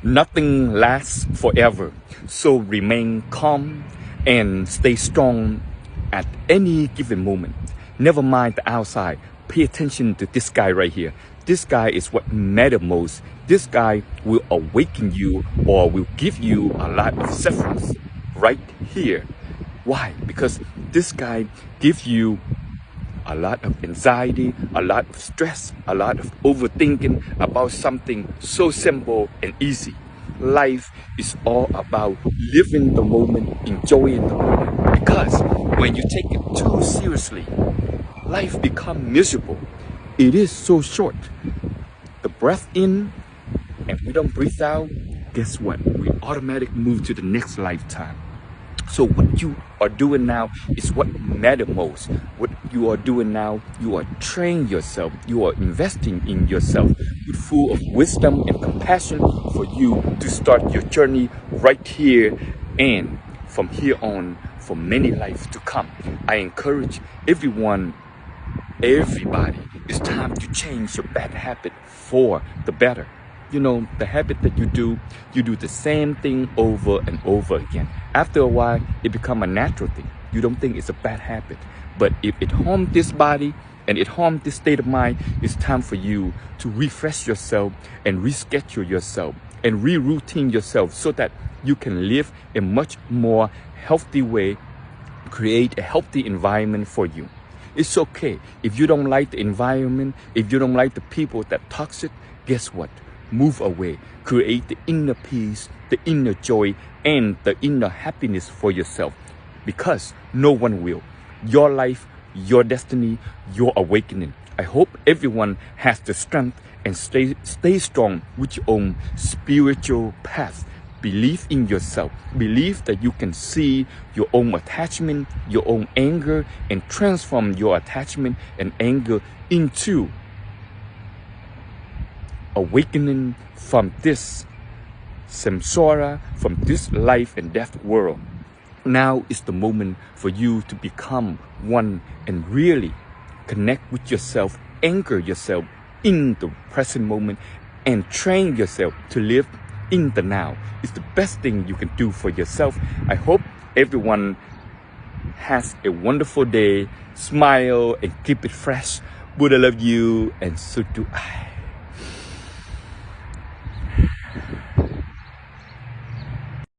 Nothing lasts forever, so remain calm and stay strong at any given moment. Never mind the outside. Pay attention to this guy right here. This guy is what matters most. This guy will awaken you or will give you a lot of sufferance right here. Why? Because this guy gives you a lot of anxiety, a lot of stress, a lot of overthinking about something so simple and easy. Life is all about living the moment, enjoying the moment. Because when you take it too seriously, life becomes miserable. It is so short. The breath in and we don't breathe out, guess what? We automatically move to the next lifetime. So what you are doing now is what matters most. What you are doing now, you are training yourself. You are investing in yourself with full of wisdom and compassion for you to start your journey right here and from here on for many lives to come. I encourage everybody, it's time to change your bad habit for the better. You know, the habit that you do the same thing over and over again. After a while, it becomes a natural thing. You don't think it's a bad habit. But if it harms this body and it harms this state of mind, it's time for you to refresh yourself and reschedule yourself and reroutine yourself so that you can live a much more healthy way, create a healthy environment for you. It's okay. If you don't like the environment, if you don't like the people that are toxic, guess what? Move away, create the inner peace, the inner joy, and the inner happiness for yourself. Because no one will. Your life, your destiny, your awakening. I hope everyone has the strength and stay strong with your own spiritual path. Believe in yourself. Believe that you can see your own attachment, your own anger, and transform your attachment and anger into awakening from this samsara, from this life and death world. Now is the moment for you to become one and really connect with yourself, anchor yourself in the present moment, and train yourself to live in the now. It's the best thing you can do for yourself. I hope everyone has a wonderful day. Smile and keep it fresh. Buddha love you, and so do I.